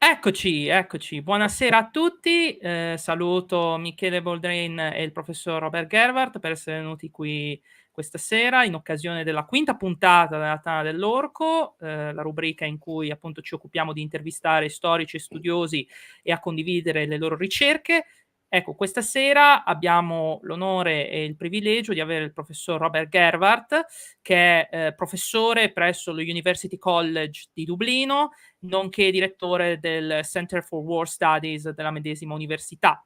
Eccoci, eccoci. Buonasera a tutti. Saluto Michele Boldrin e il professor Robert Gerwath per essere venuti qui questa sera in occasione della quinta puntata della Tana dell'Orco, la rubrica in cui appunto ci occupiamo di intervistare storici e studiosi e a condividere le loro ricerche. Ecco, questa sera abbiamo l'onore e il privilegio di avere il professor Robert Gerwath, che è professore presso lo University College di Dublino, nonché direttore del Center for War Studies della medesima università.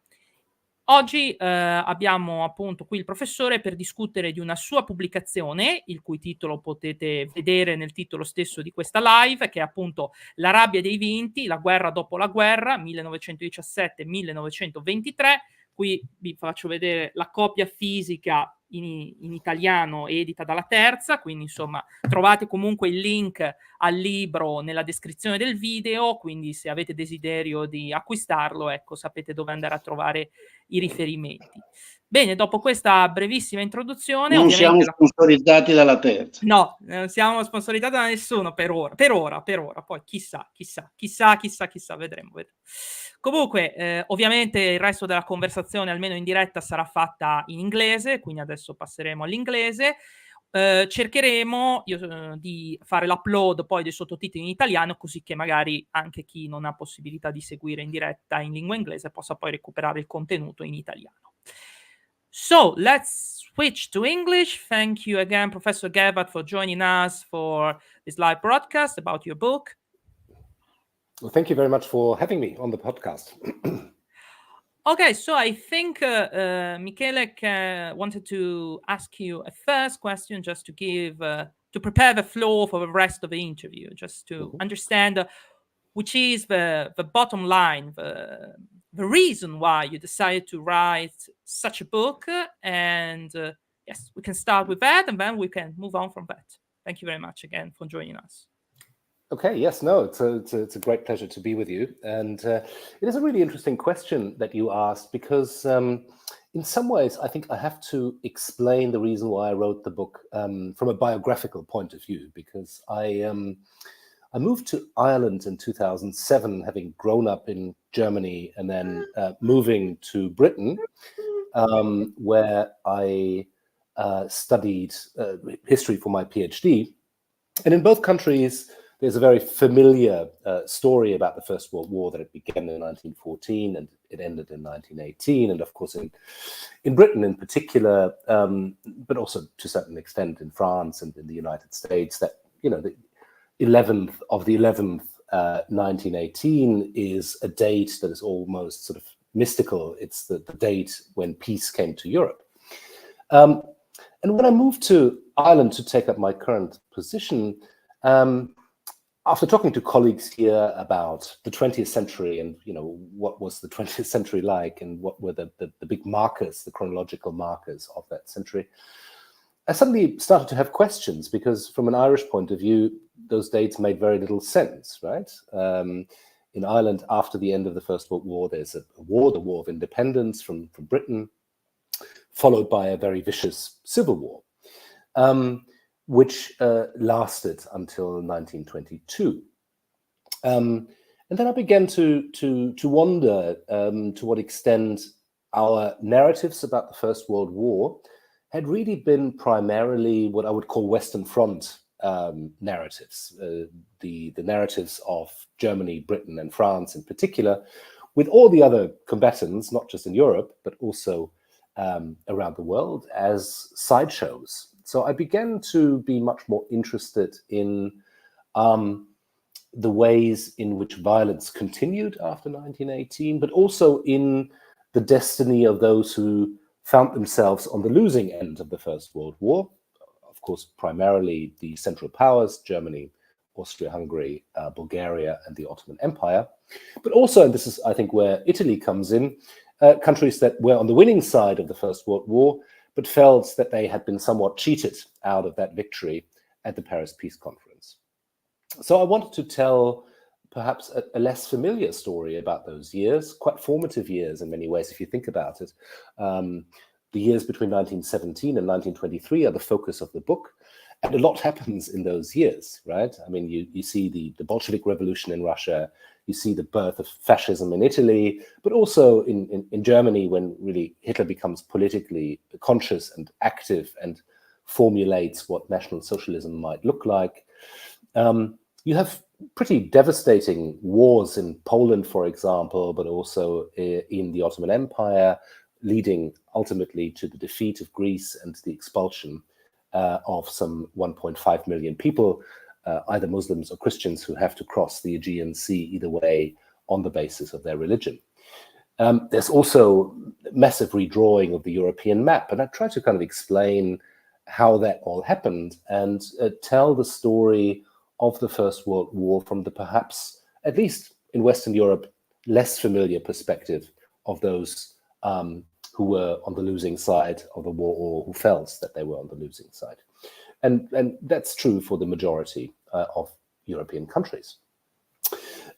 Oggi abbiamo appunto qui il professore per discutere di una sua pubblicazione, il cui titolo potete vedere nel titolo stesso di questa live, che è appunto La rabbia dei vinti, la guerra dopo la guerra, 1917-1923. Qui vi faccio vedere la copia fisica in italiano edita dalla Terza, quindi insomma trovate comunque il link al libro nella descrizione del video, quindi se avete desiderio di acquistarlo, ecco, sapete dove andare a trovare i riferimenti. Bene, dopo questa brevissima introduzione, non ovviamente siamo sponsorizzati dalla Terza. No, non siamo sponsorizzati da nessuno per ora, poi chissà, vedremo. Comunque, ovviamente il resto della conversazione, almeno in diretta, sarà fatta in inglese, quindi adesso passeremo all'inglese. Cercheremo di fare l'upload poi dei sottotitoli in italiano, così che magari anche chi non ha possibilità di seguire in diretta in lingua inglese possa poi recuperare il contenuto in italiano. So let's switch to English. Thank you again, Professor Gerwath, for joining us for this live broadcast about your book. Well, thank you very much for having me on the podcast. Okay, so I think Michele wanted to ask you a first question just to give, to prepare the floor for the rest of the interview, just to understand which is the bottom line, the reason why you decided to write such a book. And yes, we can start with that and then we can move on from that. Thank you very much again for joining us. Okay, yes, no, it's a great pleasure to be with you. And it is a really interesting question that you asked because in some ways, I think I have to explain the reason why I wrote the book from a biographical point of view, because I moved to Ireland in 2007, having grown up in Germany and then moving to Britain, where I studied history for my PhD. And in both countries, there's a very familiar story about the First World War, that it began in 1914 and it ended in 1918. And of course, in Britain in particular, but also to a certain extent in France and in the United States, that, you know, the 11th of the 11th, 1918 is a date that is almost sort of mystical. It's the date when peace came to Europe. And when I moved to Ireland to take up my current position, after talking to colleagues here about the 20th century and, you know, what was the 20th century like and what were the big markers, the chronological markers of that century, I suddenly started to have questions, because from an Irish point of view, those dates made very little sense, right? In Ireland, after the end of the First World War, there's a war, the War of Independence from Britain, followed by a very vicious civil war, which lasted until 1922. And then I began to wonder to what extent our narratives about the First World War had really been primarily what I would call Western Front narratives, the narratives of Germany, Britain, and France in particular, with all the other combatants, not just in Europe, but also around the world, as sideshows. So I began to be much more interested in the ways in which violence continued after 1918, but also in the destiny of those who found themselves on the losing end of the First World War. Of course, primarily the Central Powers, Germany, Austria-Hungary, Bulgaria, and the Ottoman Empire. But also, and this is, I think, where Italy comes in, countries that were on the winning side of the First World War, but felt that they had been somewhat cheated out of that victory at the Paris Peace Conference. So I wanted to tell perhaps a less familiar story about those years, quite formative years in many ways, if you think about it. The years between 1917 and 1923 are the focus of the book. And a lot happens in those years, right? I mean, you see the Bolshevik Revolution in Russia, you see the birth of fascism in Italy, but also in Germany, when really Hitler becomes politically conscious and active and formulates what National Socialism might look like. You have pretty devastating wars in Poland, for example, but also in the Ottoman Empire, leading ultimately to the defeat of Greece and the expulsion of some 1.5 million people, either Muslims or Christians, who have to cross the Aegean Sea either way on the basis of their religion. There's also massive redrawing of the European map, and I try to kind of explain how that all happened and tell the story of the First World War from the perhaps, at least in Western Europe, less familiar perspective of those who were on the losing side of the war, or who felt that they were on the losing side. And that's true for the majority of European countries.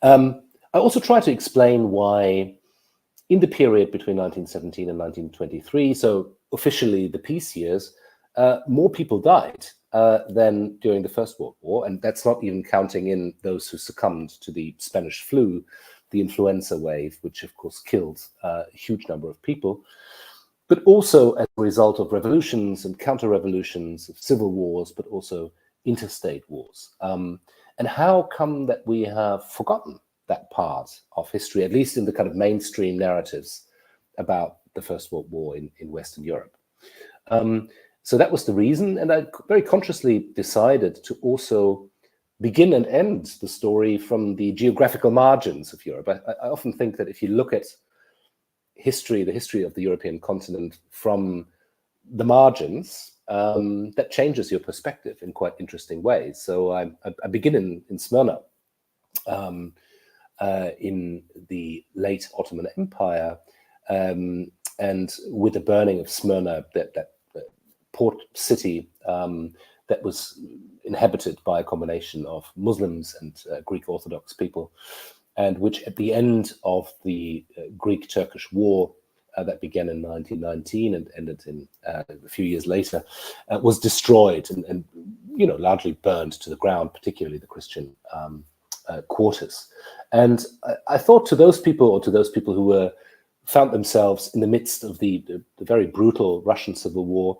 I also try to explain why in the period between 1917 and 1923, so officially the peace years, more people died than during the First World War. And that's not even counting in those who succumbed to the Spanish flu, the influenza wave, which of course killed a huge number of people, but also as a result of revolutions and counter-revolutions, of civil wars, but also interstate wars. And how come that we have forgotten that part of history, at least in the kind of mainstream narratives about the First World War in Western Europe? So that was the reason, and I very consciously decided to also begin and end the story from the geographical margins of Europe. I often think that if you look at history, the history of the European continent from the margins, that changes your perspective in quite interesting ways. So I begin in Smyrna, in the late Ottoman Empire, and with the burning of Smyrna, that port city that was inhabited by a combination of Muslims and Greek Orthodox people, and which at the end of the Greek-Turkish War that began in 1919 and ended in a few years later, was destroyed and largely burned to the ground, particularly the Christian quarters. And I thought to those people, or to those people who found themselves in the midst of the very brutal Russian Civil War,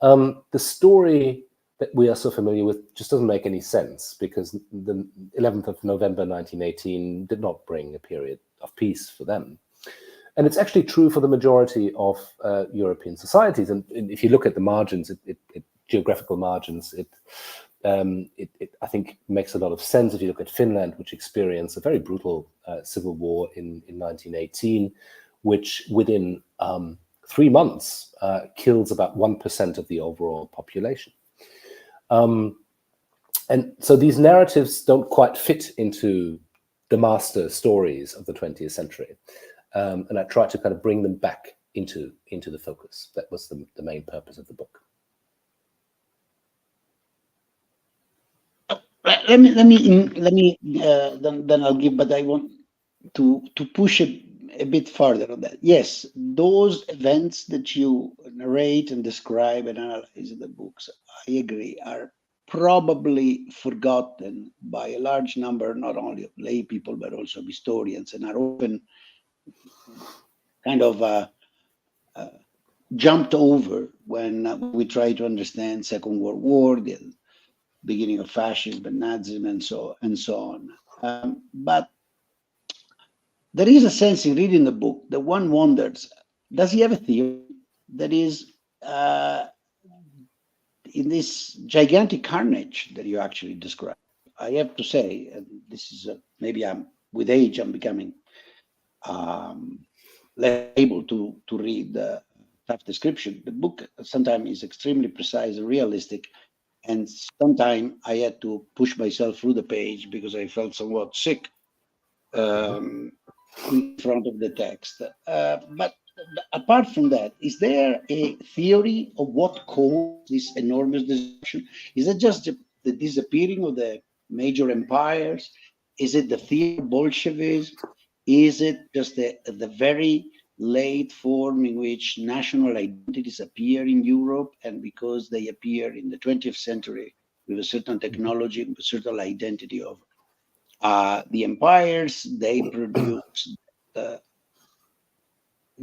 the story that we are so familiar with just doesn't make any sense, because the 11th of November 1918 did not bring a period of peace for them. And it's actually true for the majority of European societies. And if you look at the margins, geographical margins, it I think makes a lot of sense if you look at Finland, which experienced a very brutal civil war in 1918, which within 3 months kills about 1% of the overall population. And so these narratives don't quite fit into the master stories of the 20th century. And I try to kind of bring them back into the focus. That was the main purpose of the book. Let me then I'll give, but I want to push a bit further on that. Yes, those events that you narrate and describe and analyze in the books, I agree, are probably forgotten by a large number, not only of lay people, but also of historians, and are often kind of jumped over when we try to understand Second World War, the beginning of fascism and Nazism, and so on. But there is a sense in reading the book that one wonders, does he have a theory that is in this gigantic carnage that you actually describe? I have to say, and this is maybe with age I'm becoming less able to read tough description. The book sometimes is extremely precise and realistic, and sometimes I had to push myself through the page because I felt somewhat sick in front of the text. But apart from that, is there a theory of what caused this enormous destruction? Is it just the disappearing of the major empires? Is it the fear of Bolshevism? Is it just the very late form in which national identities appear in Europe, and because they appear in the 20th century, with a certain technology, with a certain identity of the empires. They produce the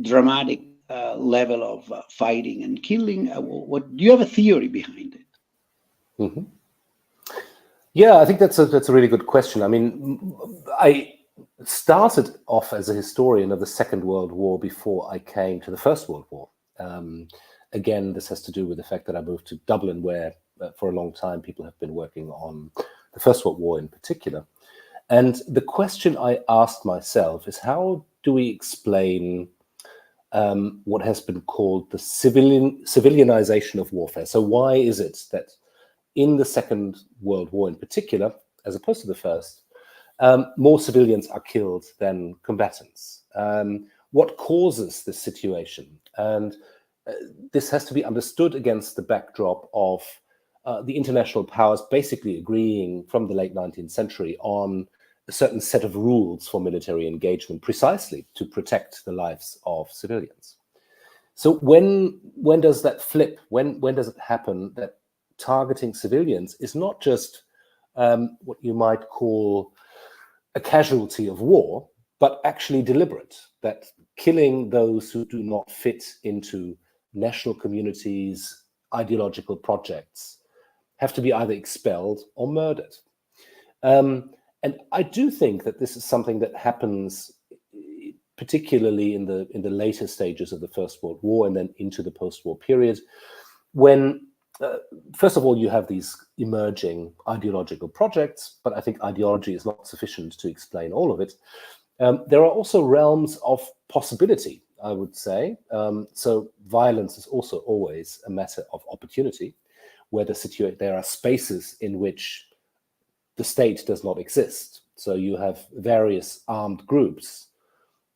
dramatic level of fighting and killing. What do you have a theory behind it? Mm-hmm. Yeah, I think that's a really good question. I mean, I started off as a historian of the Second World War before I came to the First World War. Again, this has to do with the fact that I moved to Dublin, where for a long time people have been working on the First World War in particular. And the question I asked myself is, how do we explain what has been called the civilianization of warfare? So why is it that in the Second World War in particular, as opposed to the First, more civilians are killed than combatants? What causes this situation? And this has to be understood against the backdrop of the international powers basically agreeing from the late 19th century on a certain set of rules for military engagement, precisely to protect the lives of civilians. So when does that flip? When does it happen that targeting civilians is not just what you might call a casualty of war, but actually deliberate, that killing those who do not fit into national communities, ideological projects, have to be either expelled or murdered? And I do think that this is something that happens particularly in the later stages of the First World War and then into the post-war period, when first of all, you have these emerging ideological projects, but I think ideology is not sufficient to explain all of it. There are also realms of possibility, I would say. So violence is also always a matter of opportunity, where there are spaces in which the state does not exist. So you have various armed groups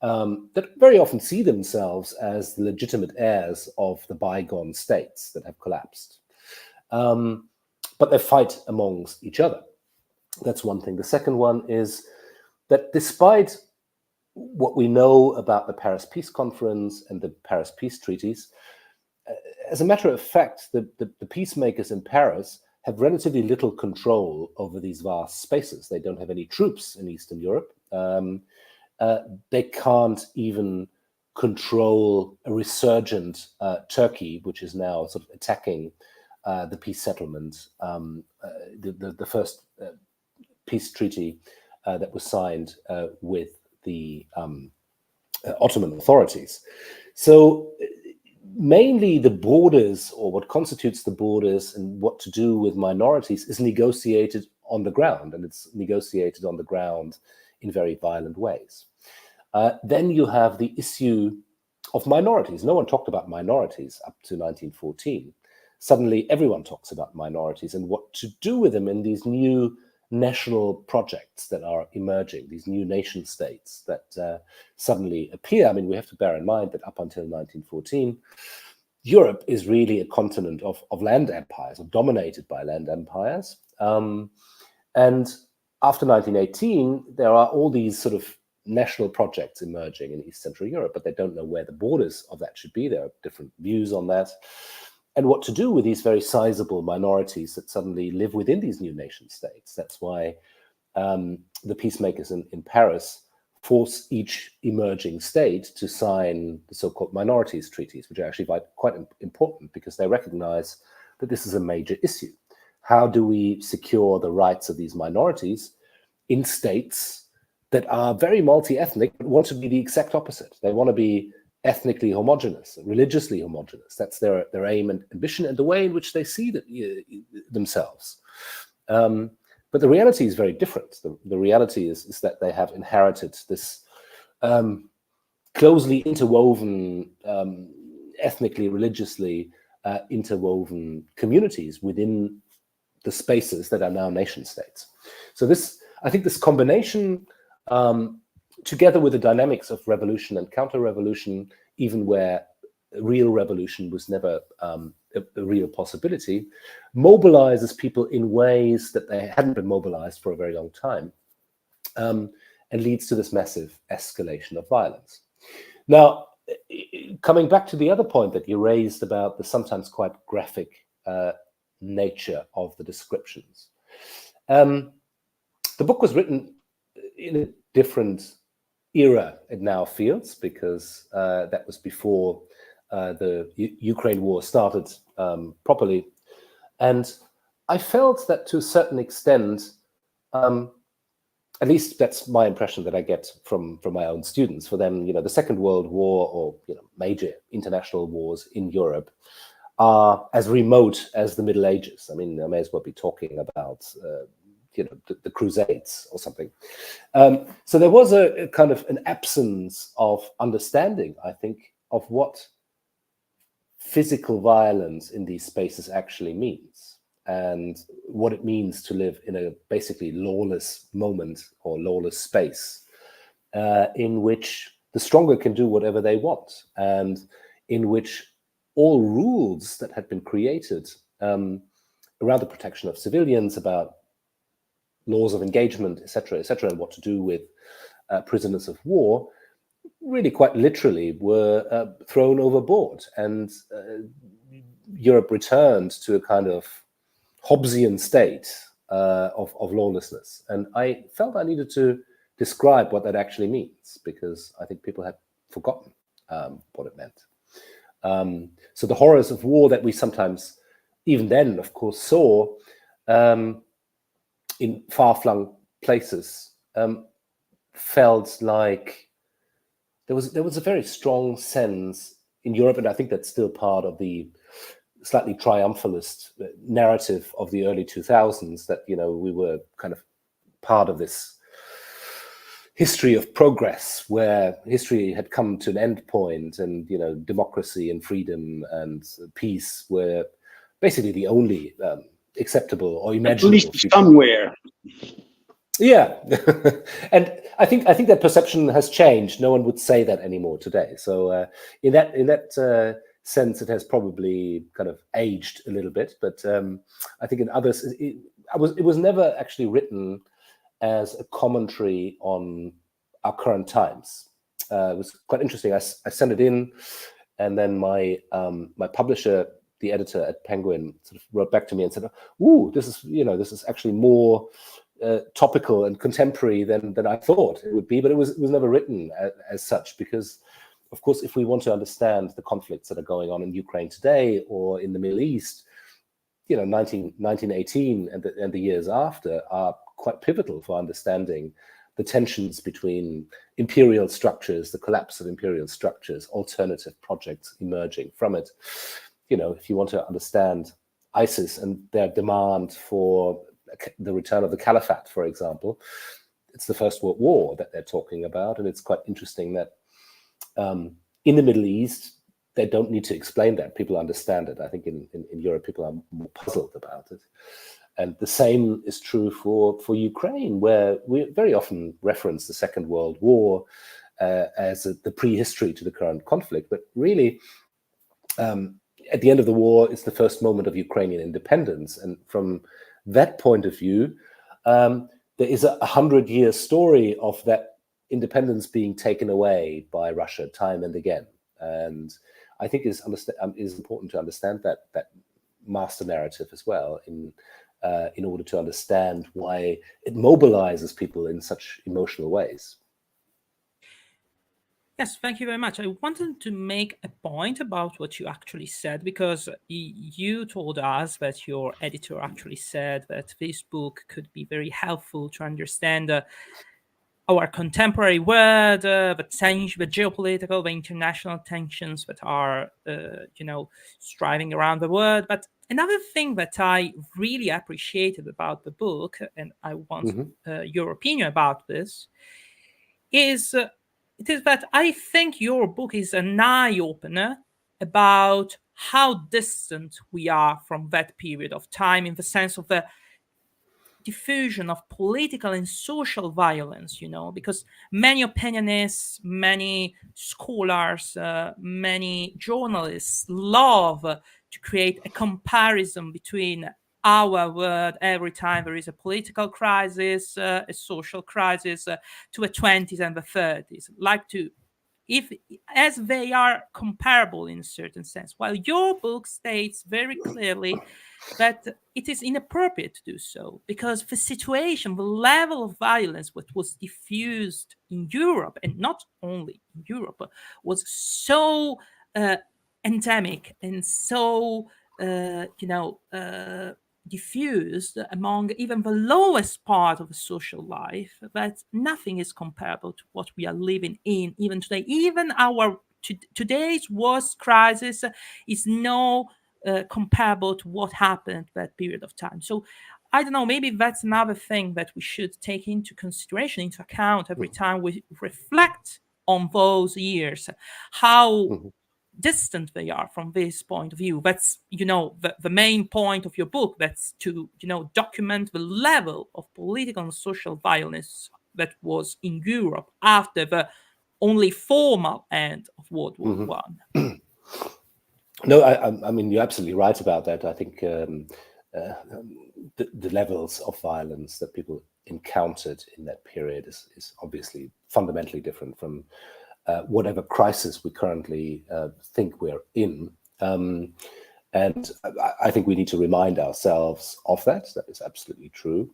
that very often see themselves as the legitimate heirs of the bygone states that have collapsed. But they fight amongst each other. That's one thing. The second one is that despite what we know about the Paris Peace Conference and the Paris Peace Treaties, as a matter of fact, the peacemakers in Paris have relatively little control over these vast spaces. They don't have any troops in Eastern Europe. They can't even control a resurgent Turkey, which is now sort of attacking the peace settlement, the first peace treaty that was signed with the Ottoman authorities. So mainly the borders, or what constitutes the borders and what to do with minorities, is negotiated on the ground, and it's negotiated on the ground in very violent ways. Then you have the issue of minorities. No one talked about minorities up to 1914. Suddenly everyone talks about minorities and what to do with them in these new national projects that are emerging, these new nation states that suddenly appear. I mean, we have to bear in mind that up until 1914, Europe is really a continent of land empires, or dominated by land empires. And after 1918, there are all these sort of national projects emerging in East Central Europe, but they don't know where the borders of that should be. There are different views on that. And what to do with these very sizable minorities that suddenly live within these new nation states. That's why the peacemakers in Paris force each emerging state to sign the so-called minorities treaties, which are actually quite important because they recognize that this is a major issue. How do we secure the rights of these minorities in states that are very multi-ethnic, but want to be the exact opposite? They want to be ethnically homogenous, religiously homogenous. That's their aim and ambition, and the way in which they see themselves. But the reality is very different. The reality is that they have inherited this closely interwoven, ethnically, religiously interwoven communities within the spaces that are now nation states. So I think this combination, together with the dynamics of revolution and counter-revolution, even where real revolution was never a real possibility, mobilizes people in ways that they hadn't been mobilized for a very long time, and leads to this massive escalation of violence. Now, coming back to the other point that you raised about the sometimes quite graphic nature of the descriptions. The book was written in a different era, it now feels, because that was before the Ukraine war started properly. And I felt that to a certain extent, at least that's my impression that I get from my own students. For them, the Second World War or major international wars in Europe are as remote as the Middle Ages. I mean, I may as well be talking about the Crusades or something. So there was a kind of an absence of understanding, I think, of what physical violence in these spaces actually means, and what it means to live in a basically lawless moment or lawless space in which the stronger can do whatever they want, and in which all rules that had been created around the protection of civilians, about laws of engagement, etc., and what to do with prisoners of war, really quite literally were thrown overboard, and Europe returned to a kind of Hobbesian state of lawlessness. And I felt I needed to describe what that actually means, because I think people had forgotten what it meant. So the horrors of war that we sometimes, even then, of course, saw in far-flung places, felt like there was a very strong sense in Europe, and I think that's still part of the slightly triumphalist narrative of the early 2000s, that we were kind of part of this history of progress, where history had come to an end point, and democracy and freedom and peace were basically the only acceptable or imaginable. At least somewhere. Yeah, and I think that perception has changed. No one would say that anymore today. So in that sense, it has probably kind of aged a little bit. But I think in others, it was never actually written as a commentary on our current times. It was quite interesting. I sent it in, and then my publisher, the editor at Penguin, sort of wrote back to me and said, "Ooh, this is actually more topical and contemporary than I thought it would be." But it was never written as such, because, of course, if we want to understand the conflicts that are going on in Ukraine today or in the Middle East, 1918 and the years after are quite pivotal for understanding the tensions between imperial structures, the collapse of imperial structures, alternative projects emerging from it. If you want to understand ISIS and their demand for the return of the caliphate, for example, it's the First World War that they're talking about. And it's quite interesting that in the Middle East, they don't need to explain that. People understand it. I think in Europe, people are more puzzled about it. And the same is true for Ukraine, where we very often reference the Second World War as the prehistory to the current conflict. But really, at the end of the war, it's the first moment of Ukrainian independence. And from that point of view, there is a 100-year story of that independence being taken away by Russia time and again. And I think it is important to understand that master narrative as well, in order to understand why it mobilizes people in such emotional ways. Yes, thank you very much. I wanted to make a point about what you actually said, because you told us that your editor actually said that this book could be very helpful to understand our contemporary world, the geopolitical, the international tensions that are, striving around the world. But another thing that I really appreciated about the book, and I want your opinion about this, is it is that I think your book is an eye-opener about how distant we are from that period of time, in the sense of the diffusion of political and social violence, because many opinionists, many scholars, many journalists love to create a comparison between our world every time there is a political crisis, a social crisis, to the 20s and the 30s. Like to if as they are comparable in a certain sense, while your book states very clearly that it is inappropriate to do so because the situation, the level of violence that was diffused in Europe, and not only in Europe, was so endemic and so diffused among even the lowest part of the social life that nothing is comparable to what we are living in even today. Even our today's worst crisis is no comparable to what happened at that period of time. So I don't know, maybe that's another thing that we should take into consideration, into account every time we reflect on those years, how distant they are from this point of view. That's, the main point of your book. That's to, document the level of political and social violence that was in Europe after the only formal end of World War One. No, I mean, you're absolutely right about that. I think the levels of violence that people encountered in that period is obviously fundamentally different from whatever crisis we currently think we're in. And I think we need to remind ourselves of that. That is absolutely true.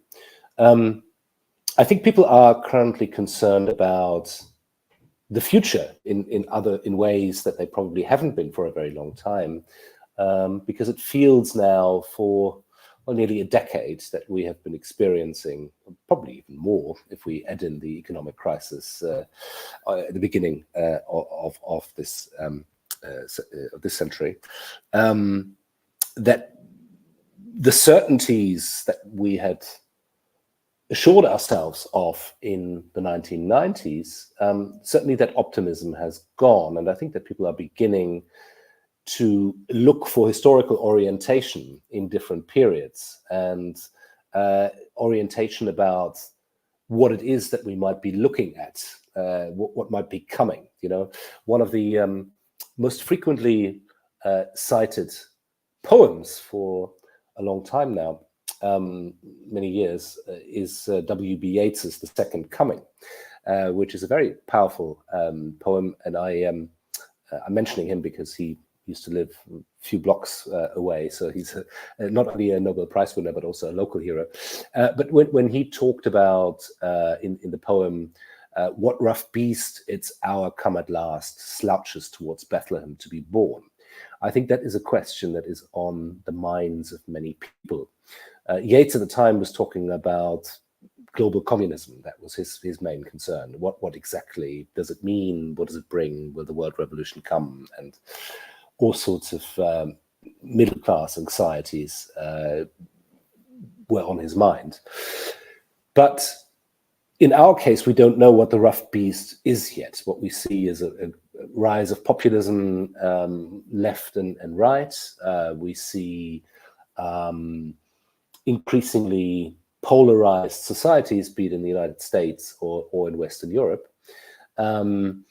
I think people are currently concerned about the future in ways that they probably haven't been for a very long time, because it feels now for nearly a decade that we have been experiencing, probably even more if we add in the economic crisis at the beginning of this century, that the certainties that we had assured ourselves of in the 1990s, certainly that optimism has gone. And I think that people are beginning to look for historical orientation in different periods and orientation about what it is that we might be looking at, what might be coming. One of the most frequently cited poems for a long time now, many years, is W.B. Yeats's The Second Coming, which is a very powerful poem. And I'm mentioning him because he used to live a few blocks away. So he's not only a Nobel Prize winner, but also a local hero. But when he talked about, in the poem, what rough beast its hour come at last, slouches towards Bethlehem to be born, I think that is a question that is on the minds of many people. Yeats at the time was talking about global communism. That was his main concern. What exactly does it mean? What does it bring? Will the world revolution come? And all sorts of middle-class anxieties were on his mind. But in our case, we don't know what the rough beast is yet. What we see is a rise of populism, left and right. We see increasingly polarized societies, be it in the United States or in Western Europe. And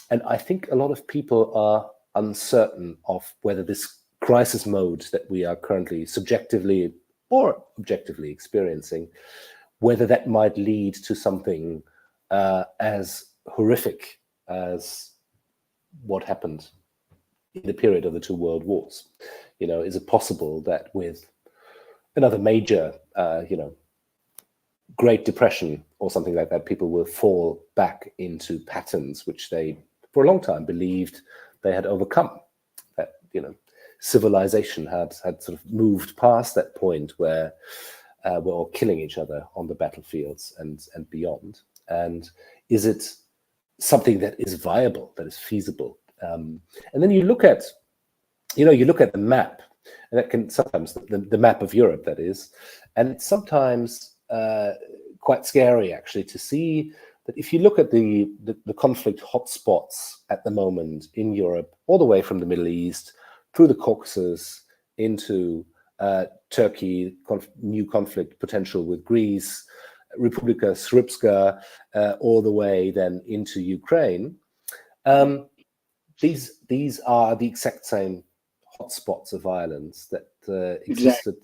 I think a lot of people are uncertain of whether this crisis mode that we are currently subjectively or objectively experiencing, whether that might lead to something as horrific as what happened in the period of the two world wars. Is it possible that with another major, Great Depression or something like that, people will fall back into patterns which they, for a long time, believed they had overcome? That, civilization had sort of moved past that point where we're all killing each other on the battlefields and beyond. And is it something that is viable, that is feasible? And then you look at, the map, and that can sometimes, the map of Europe, that is, and it's sometimes quite scary actually to see that if you look at the conflict hotspots at the moment in Europe, all the way from the Middle East through the Caucasus into Turkey, new conflict potential with Greece, Republika Srpska, all the way then into Ukraine. These are the exact same hotspots of violence that existed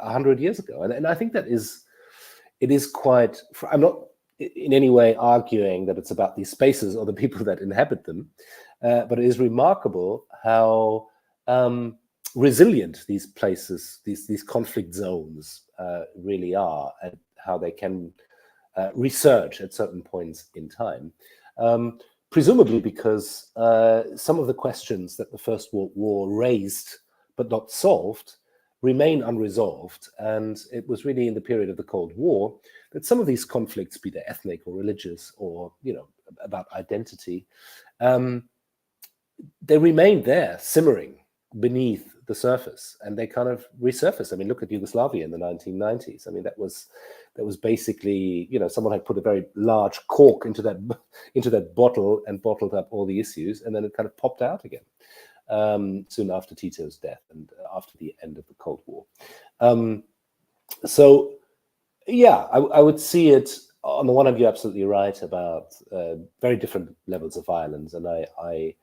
100 years ago, and I think that it is quite. I'm not in any way arguing that it's about these spaces or the people that inhabit them, but it is remarkable how resilient these places, these conflict zones really are, and how they can resurge at certain points in time. Presumably because some of the questions that the First World War raised but not solved remain unresolved. And it was really in the period of the Cold War that some of these conflicts, be they ethnic or religious or, about identity, they remained there simmering beneath the surface, and they kind of resurfaced. I mean, look at Yugoslavia in the 1990s. I mean, that was basically, someone had put a very large cork into that bottle and bottled up all the issues, and then it kind of popped out again soon after Tito's death and after the end of the Cold War. So, yeah, I would see it. On the one hand, you're absolutely right about very different levels of violence, and I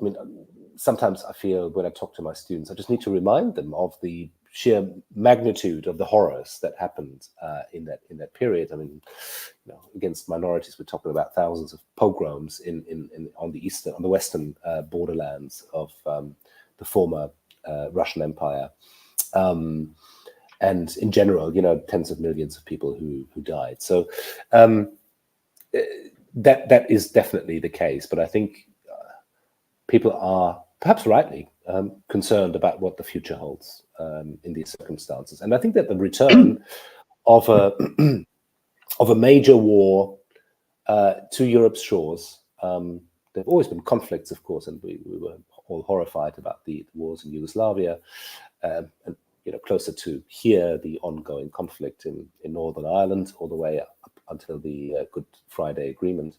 mean, sometimes I feel when I talk to my students, I just need to remind them of the sheer magnitude of the horrors that happened in that period. I mean, against minorities, we're talking about thousands of pogroms on the western borderlands of the former Russian Empire, and in general, tens of millions of people who died. So that is definitely the case. But I think people are, perhaps rightly, concerned about what the future holds in these circumstances. And I think that the return of a major war to Europe's shores, there have always been conflicts, of course, and we were all horrified about the wars in Yugoslavia, and closer to here, the ongoing conflict in Northern Ireland, all the way up until the Good Friday Agreement.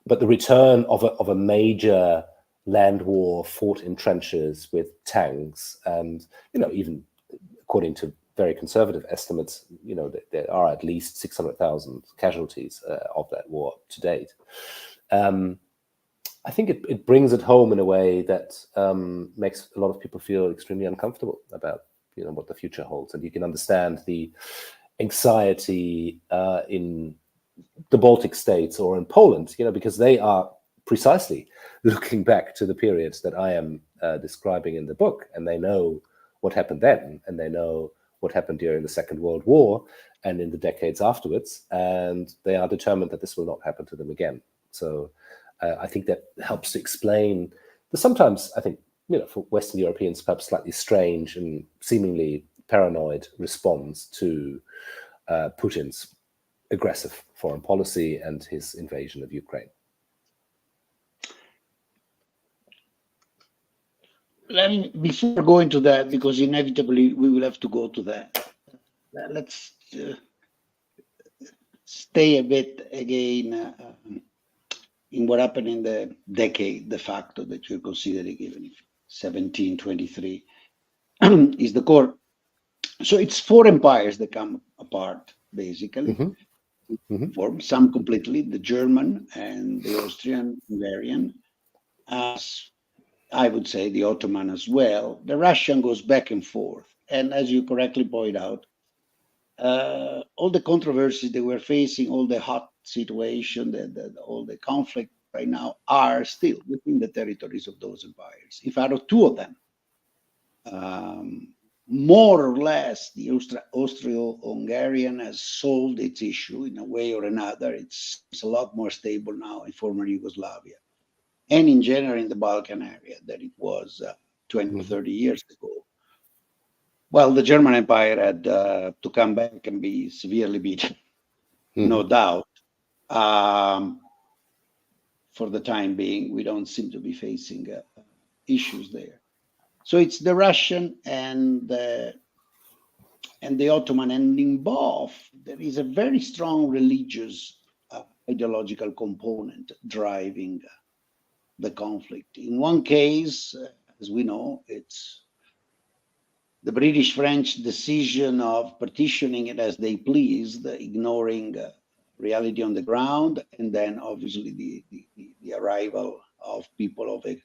But the return of a major land war fought in trenches with tanks, and even according to very conservative estimates, there are at least 600,000 casualties of that war to date. I think it brings it home in a way that makes a lot of people feel extremely uncomfortable about what the future holds, and you can understand the anxiety in the Baltic states or in Poland, because they are precisely looking back to the periods that I am describing in the book, and they know what happened then, and they know what happened during the Second World War and in the decades afterwards, and they are determined that this will not happen to them again. So I think that helps to explain the sometimes, I think, for Western Europeans, perhaps slightly strange and seemingly paranoid response to Putin's aggressive foreign policy and his invasion of Ukraine. Before going to that, because inevitably we will have to go to that, let's stay a bit again in what happened in the decade de facto that you're considering, even if 1723 is the core. So it's four empires that come apart, basically. Form some completely, the German and the Austrian, Hungarian, as I would say the Ottoman as well. The Russian goes back and forth. And as you correctly point out, all the controversies they were facing, all the hot situation, all the conflict right now are still within the territories of those empires. If out of two of them, more or less, the Austro-Hungarian has solved its issue in a way or another. It's a lot more stable now in former Yugoslavia, and in general in the Balkan area than it was 20 or 30 years ago. Well, the German Empire had to come back and be severely beaten, no doubt. For the time being, we don't seem to be facing issues there. So it's the Russian and the Ottoman, and in both there is a very strong religious ideological component driving the conflict. In one case, as we know, it's the British-French decision of partitioning it as they pleased, ignoring reality on the ground, and then obviously the arrival of people of a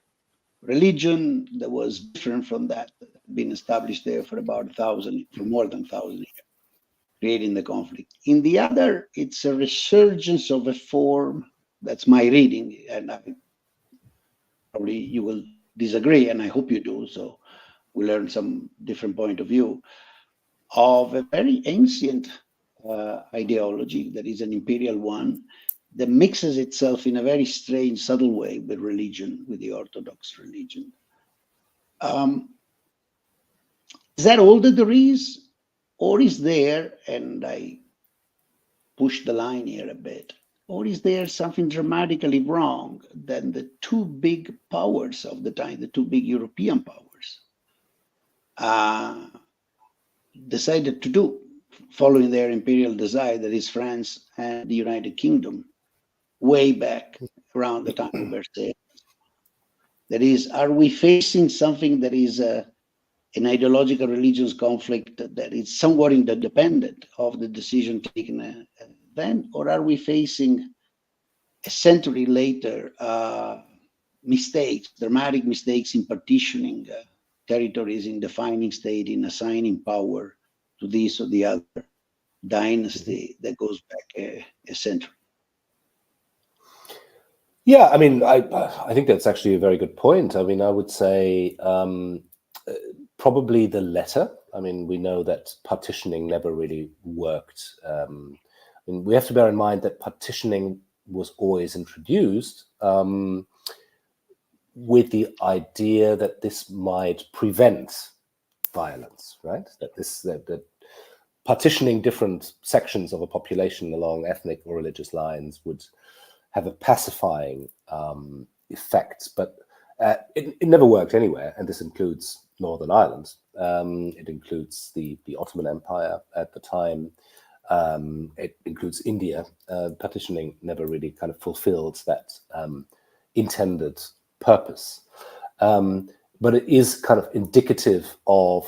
religion that was different from that, been established there for about 1,000, for more than 1,000 years. creating the conflict. In the other, it's a resurgence of a form, that's my reading, and probably you will disagree, and I hope you do, so we learn some different point of view, of a very ancient ideology that is an imperial one, that mixes itself in a very strange, subtle way with religion, with the Orthodox religion. Is that all that there is? Or is there, and I push the line here a bit, or is there something dramatically wrong than the two big powers of the time, the two big European powers, decided to do, following their imperial desire, that is France and the United Kingdom, way back around the time of Versailles? That is, are we facing something that is an ideological religious conflict that is somewhat independent of the decision taken then, or are we facing a century later mistakes, dramatic mistakes in partitioning territories, in defining state, in assigning power to this or the other dynasty that goes back a century? Yeah, I mean, I think that's actually a very good point. I mean, I would say probably the latter. I mean, we know that partitioning never really worked. I mean, we have to bear in mind that partitioning was always introduced with the idea that this might prevent violence, right? That partitioning different sections of a population along ethnic or religious lines would have a pacifying effect, but it never worked anywhere, and this includes Northern Ireland. It includes the Ottoman Empire at the time. It includes India. Partitioning never really kind of fulfilled that intended purpose. But it is kind of indicative of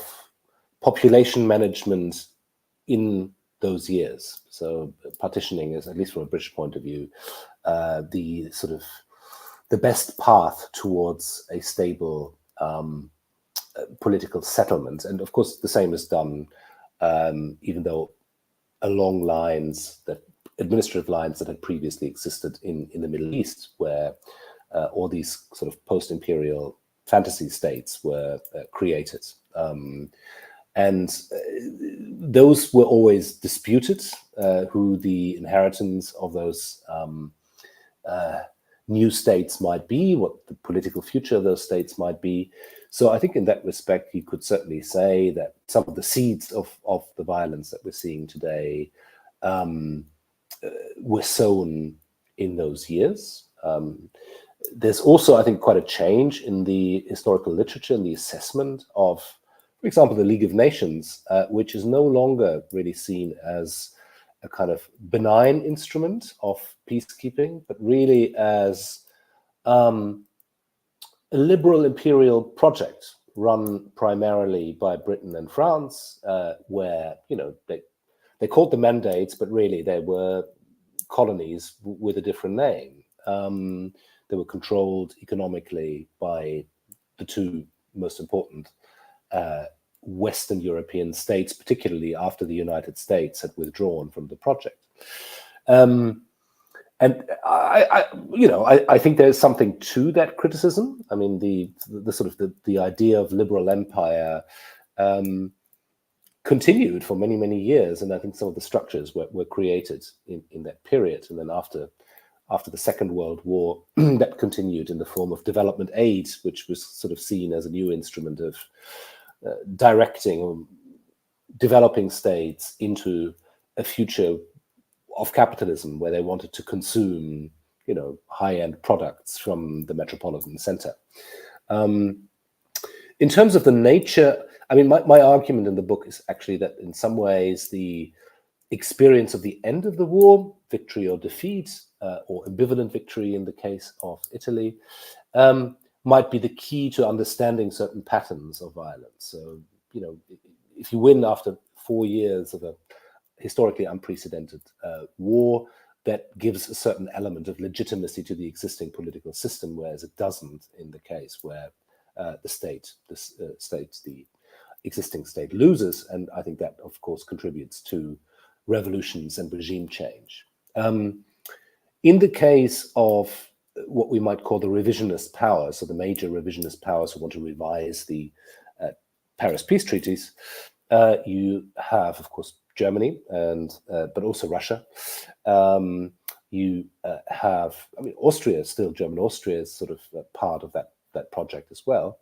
population management in those years. So partitioning is, at least from a British point of view, the sort of the best path towards a stable political settlement. And of course, the same is done, even though along lines, that administrative lines that had previously existed in the Middle East, where all these sort of post-imperial fantasy states were created. And those were always disputed, who the inheritance of those new states might be, what the political future of those states might be. So I think in that respect, you could certainly say that some of the seeds of the violence that we're seeing today were sown in those years. There's also, I think, quite a change in the historical literature and the assessment of, for example, the League of Nations, which is no longer really seen as a kind of benign instrument of peacekeeping, but really as a liberal imperial project run primarily by Britain and France, where, you know, they called them mandates, but really they were colonies with a different name. They were controlled economically by the two most important Western European states, particularly after the United States had withdrawn from the project. And I think there's something to that criticism. I mean, the sort of the idea of liberal empire continued for many, many years, and I think some of the structures were created in that period. And then after the Second World War, that continued in the form of development aid, which was sort of seen as a new instrument of directing or developing states into a future of capitalism, where they wanted to consume, you know, high-end products from the metropolitan center. In terms of the nature, I mean, my argument in the book is actually that in some ways the experience of the end of the war, victory or defeat, or ambivalent victory in the case of Italy, might be the key to understanding certain patterns of violence. So, you know, if you win after 4 years of a historically unprecedented war, that gives a certain element of legitimacy to the existing political system, whereas it doesn't in the case where the existing state loses. And I think that, of course, contributes to revolutions and regime change. In the case of what we might call the revisionist powers, so the major revisionist powers who want to revise the Paris peace treaties, you have, of course, Germany, but also Russia. You have, Austria, still German Austria is sort of part of that project as well.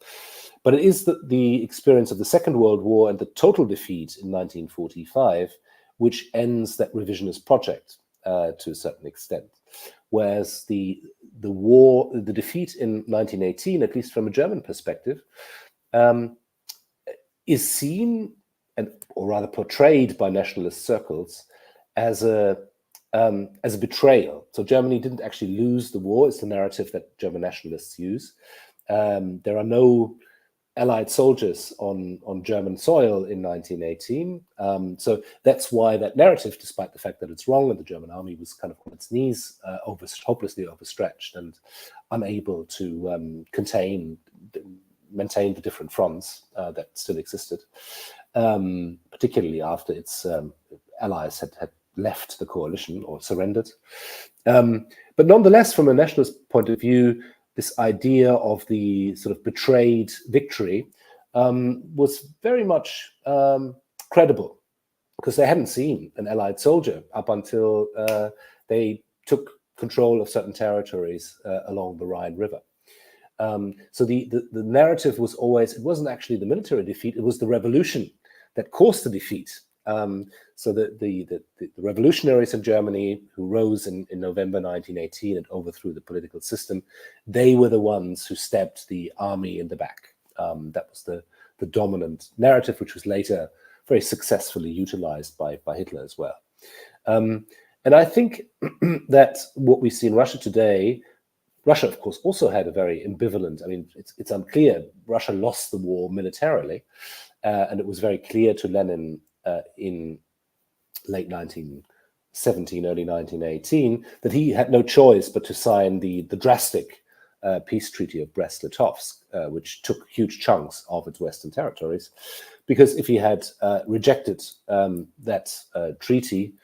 But it is the experience of the Second World War and the total defeat in 1945 which ends that revisionist project to a certain extent. Whereas the defeat in 1918, at least from a German perspective, is seen or rather portrayed by nationalist circles as a betrayal. So Germany didn't actually lose the war. It's the narrative that German nationalists use. There are no Allied soldiers on German soil in 1918. So that's why that narrative, despite the fact that it's wrong and the German army was kind of on its knees, hopelessly overstretched and unable to maintain the different fronts that still existed, particularly after its allies had left the coalition or surrendered. But nonetheless, from a nationalist point of view, this idea of the sort of betrayed victory was very much credible, because they hadn't seen an Allied soldier up until they took control of certain territories along the Rhine River. So the narrative was always, it wasn't actually the military defeat, it was the revolution that caused the defeat. So the revolutionaries in Germany who rose in November 1918 and overthrew the political system, they were the ones who stabbed the army in the back. That was the dominant narrative, which was later very successfully utilized by Hitler as well. And I think that what we see in Russia today, Russia, of course, also had a very ambivalent, it's unclear. Russia lost the war militarily, and it was very clear to Lenin in late 1917, early 1918, that he had no choice but to sign the drastic peace treaty of Brest-Litovsk, which took huge chunks of its western territories. Because if he had rejected that treaty,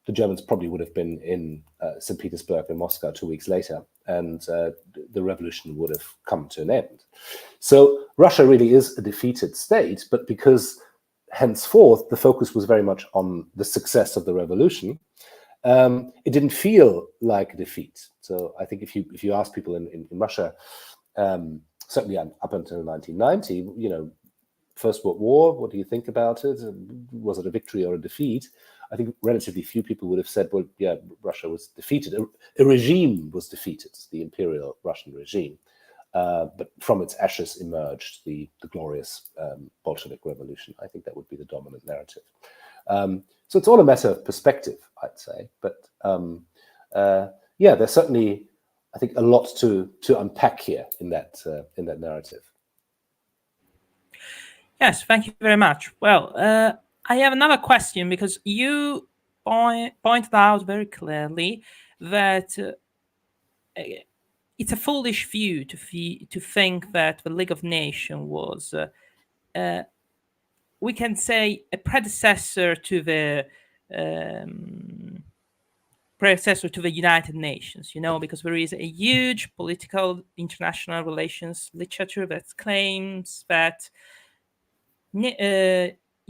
the Germans probably would have been in St. Petersburg and Moscow 2 weeks later, and the revolution would have come to an end. So Russia really is a defeated state, but because henceforth the focus was very much on the success of the revolution, it didn't feel like a defeat. So I think if you ask people in Russia, certainly up until 1990, First World War, what do you think about it? Was it a victory or a defeat? I think relatively few people would have said, well, yeah, Russia was defeated. A regime was defeated, the imperial Russian regime. But from its ashes emerged the glorious Bolshevik Revolution. I think that would be the dominant narrative. So it's all a matter of perspective, I'd say. But there's certainly, I think, a lot to unpack here in that narrative. Yes, thank you very much. Well, I have another question, because you pointed out very clearly that it's a foolish view to think that the League of Nations was, we can say, a predecessor to the United Nations, because there is a huge political international relations literature that claims that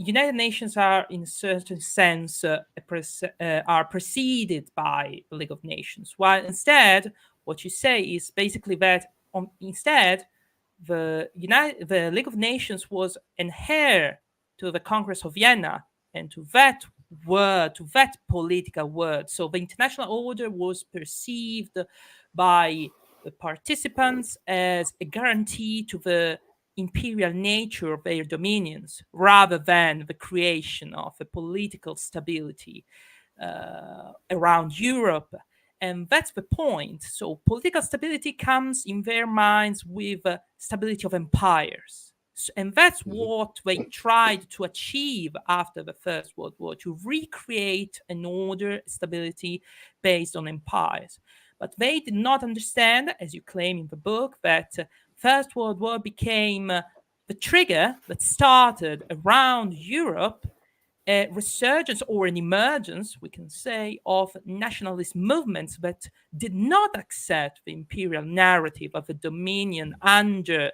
United Nations are, in a certain sense, are preceded by the League of Nations, while instead, what you say is basically that instead, the League of Nations was an heir to the Congress of Vienna and to that political word. So the international order was perceived by the participants as a guarantee to the imperial nature of their dominions, rather than the creation of a political stability around Europe. And that's the point. So political stability comes in their minds with stability of empires. And that's what they tried to achieve after the First World War, to recreate an order, stability based on empires. But they did not understand, as you claim in the book, that First World War became the trigger that started around Europe a resurgence or an emergence, we can say, of nationalist movements that did not accept the imperial narrative of a dominion under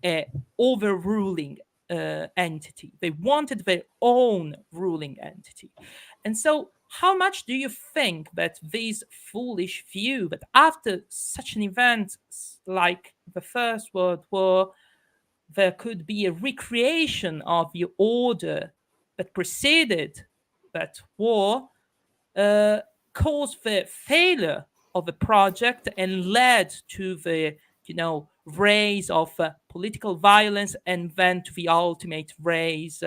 a overruling entity. They wanted their own ruling entity. And so how much do you think that this foolish view that after such an event like the First World War, there could be a recreation of the order that preceded that war, caused the failure of the project and led to the, rise of political violence, and then to the ultimate rise,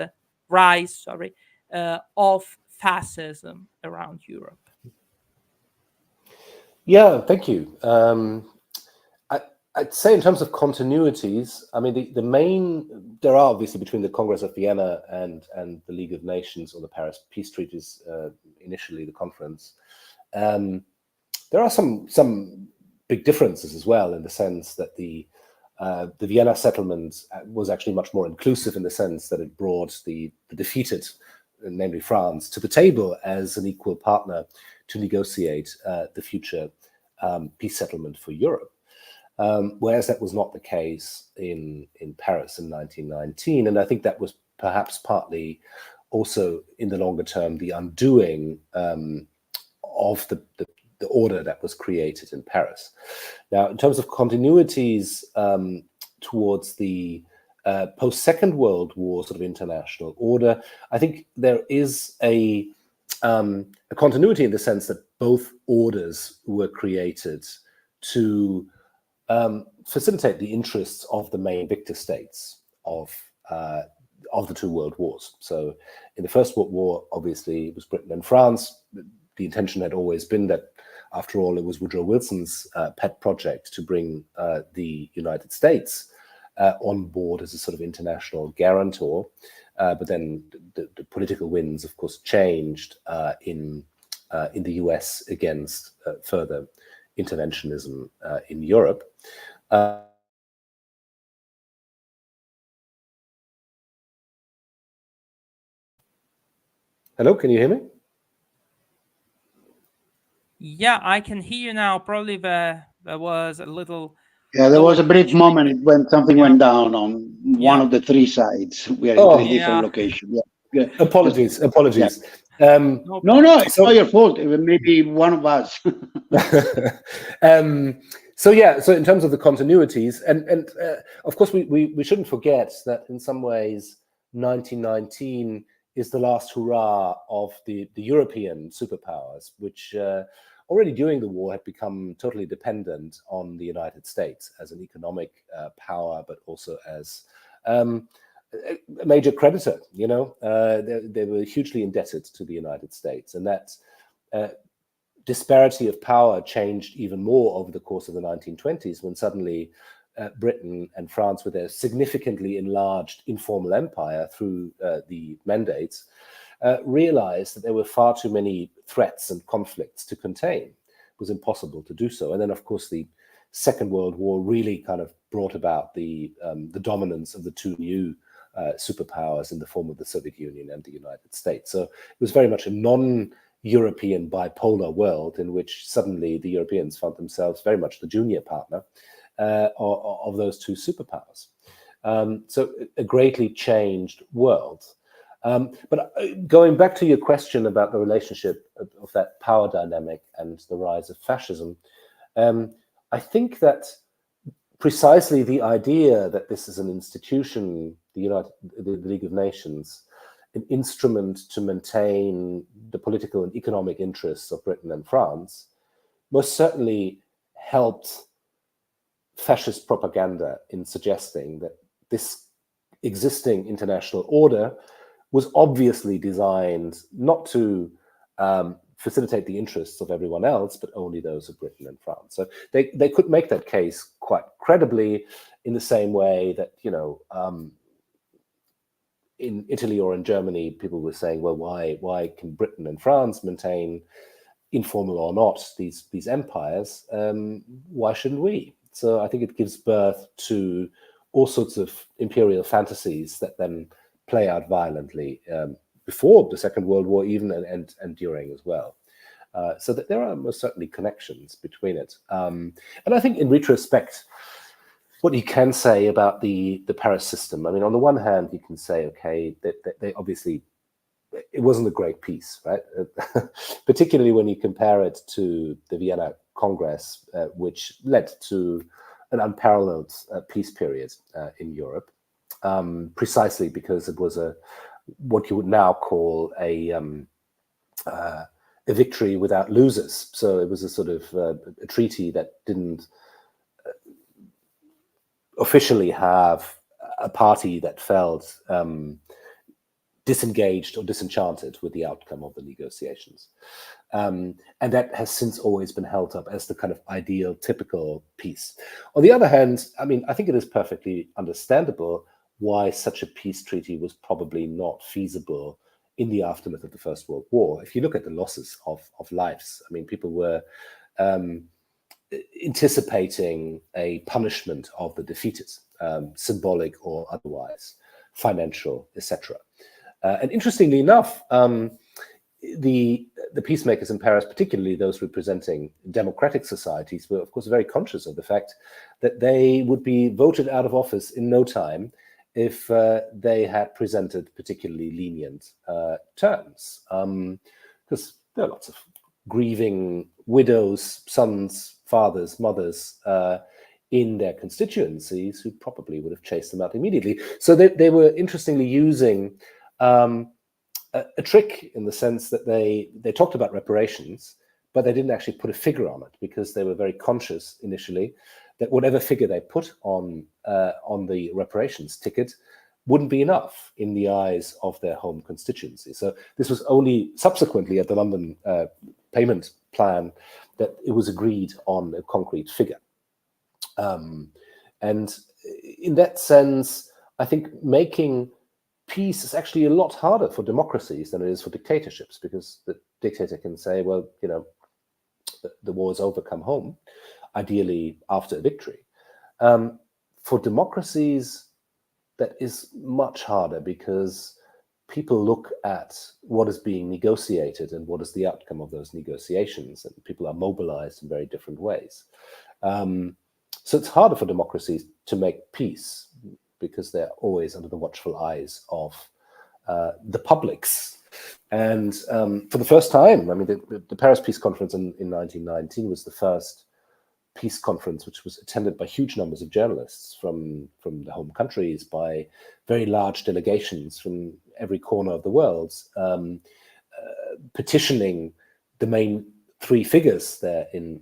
of fascism around Europe? Yeah, thank you. I'd say in terms of continuities, I mean, there are obviously between the Congress of Vienna and the League of Nations, or the Paris Peace Treaties, initially the conference, there are some big differences as well, in the sense that the Vienna settlement was actually much more inclusive, in the sense that it brought the defeated, namely France, to the table as an equal partner to negotiate the future peace settlement for Europe. Whereas that was not the case in Paris in 1919. And I think that was perhaps partly also, in the longer term, the undoing of the order that was created in Paris. Now, in terms of continuities towards the post-Second World War sort of international order, I think there is a continuity, in the sense that both orders were created to facilitate the interests of the main victor states of the two world wars. So in the First World War, obviously, it was Britain and France. The intention had always been that, after all, it was Woodrow Wilson's pet project to bring the United States on board as a sort of international guarantor. But then the political winds, of course, changed in the US against further interventionism in Europe. Hello, can you hear me? Yeah, I can hear you now. Probably there was a little... Yeah, there was a brief moment when something went down on one of the three sides. We are in three different locations. Yeah. Apologies. Yeah. No, it's not your fault. It may be one of us. So in terms of the continuities, and of course we shouldn't forget that in some ways 1919 is the last hurrah of the European superpowers, which already during the war had become totally dependent on the United States as an economic power, but also as a major creditor. They were hugely indebted to the United States, and that disparity of power changed even more over the course of the 1920s, when suddenly Britain and France, with their significantly enlarged informal empire through the mandates, realized that there were far too many threats and conflicts to contain. It was impossible to do so. And then, of course, the Second World War really kind of brought about the dominance of the two new superpowers in the form of the Soviet Union and the United States. So it was very much a non-European bipolar world, in which suddenly the Europeans found themselves very much the junior partner of those two superpowers. So a greatly changed world. But going back to your question about the relationship of that power dynamic and the rise of fascism, I think that precisely the idea that this is an institution, the League of Nations, an instrument to maintain the political and economic interests of Britain and France, most certainly helped fascist propaganda in suggesting that this existing international order was obviously designed not to facilitate the interests of everyone else, but only those of Britain and France. So they could make that case quite credibly, in the same way that, in Italy or in Germany, people were saying, well, why can Britain and France maintain, informal or not, these empires? Why shouldn't we? So I think it gives birth to all sorts of imperial fantasies that then play out violently before the Second World War even, and during as well. So that there are most certainly connections between it. And I think in retrospect, what you can say about the Paris system, I mean, on the one hand, you can say, okay, that they obviously, it wasn't a great peace, right? Particularly when you compare it to the Vienna Congress, which led to an unparalleled peace period in Europe, precisely because it was what you would now call a victory without losers. So it was a sort of a treaty that didn't officially have a party that felt disengaged or disenchanted with the outcome of the negotiations. And that has since always been held up as the kind of ideal, typical peace. On the other hand, I mean, I think it is perfectly understandable why such a peace treaty was probably not feasible in the aftermath of the First World War. If you look at the losses of lives, I mean, people were anticipating a punishment of the defeated, symbolic or otherwise, financial, etc. And interestingly enough, the peacemakers in Paris, particularly those representing democratic societies, were of course very conscious of the fact that they would be voted out of office in no time if they had presented particularly lenient terms. Because there are lots of grieving widows, sons, fathers, mothers in their constituencies who probably would have chased them out immediately. So they were interestingly using a trick in the sense that they talked about reparations, but they didn't actually put a figure on it because they were very conscious initially that whatever figure they put on the reparations ticket wouldn't be enough in the eyes of their home constituency. So this was only subsequently at the London payment plan that it was agreed on a concrete figure. And in that sense, I think making peace is actually a lot harder for democracies than it is for dictatorships, because the dictator can say, well, you know, the war is over, come home, ideally after a victory. For democracies, that is much harder because people look at what is being negotiated and what is the outcome of those negotiations, and people are mobilized in very different ways. So it's harder for democracies to make peace because they're always under the watchful eyes of the publics. And for the first time, I mean, the Paris Peace Conference in 1919 was the first peace conference which was attended by huge numbers of journalists from the home countries, by very large delegations from every corner of the world, petitioning the main three figures there in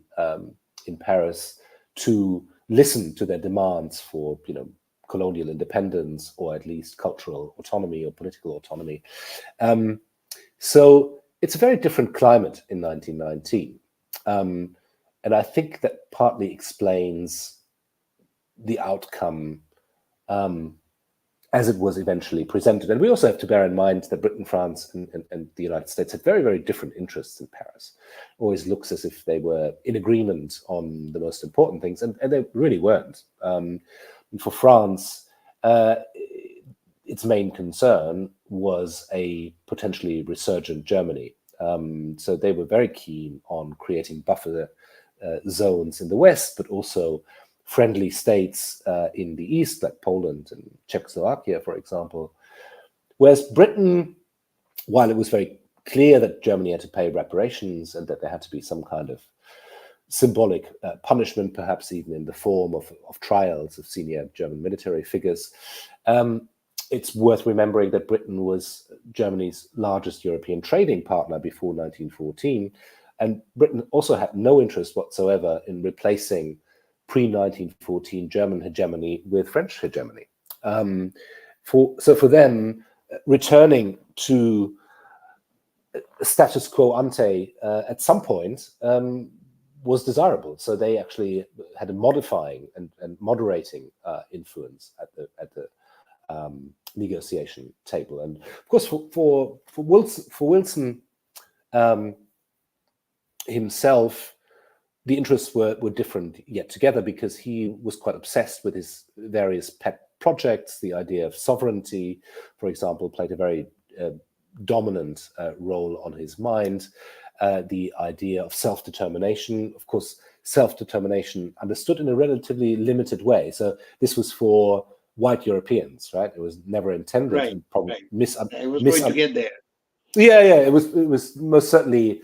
Paris to listen to their demands for, you know, colonial independence, or at least cultural autonomy or political autonomy. So it's a very different climate in 1919. And I think that partly explains the outcome as it was eventually presented. And we also have to bear in mind that Britain, France, and the United States had very, very different interests in Paris. It always looks as if they were in agreement on the most important things, and they really weren't. For France, its main concern was a potentially resurgent Germany. So they were very keen on creating buffer zones in the West, but also friendly states in the East, like Poland and Czechoslovakia, for example. Whereas Britain, while it was very clear that Germany had to pay reparations and that there had to be some kind of symbolic punishment, perhaps even in the form of trials of senior German military figures, it's worth remembering that Britain was Germany's largest European trading partner before 1914. And Britain also had no interest whatsoever in replacing pre-1914 German hegemony with French hegemony. So for them, returning to status quo ante at some point was desirable. So they actually had a modifying and moderating influence at the negotiation table. And of course, for Wilson himself, the interests were different yet together, because he was quite obsessed with his various pet projects. The idea of sovereignty, for example, played a very dominant role on his mind. The idea of self-determination, of course, self-determination understood in a relatively limited way. So this was for white Europeans, right? It was never intended, Right, and probably right. I was going to get there. Yeah, it was most certainly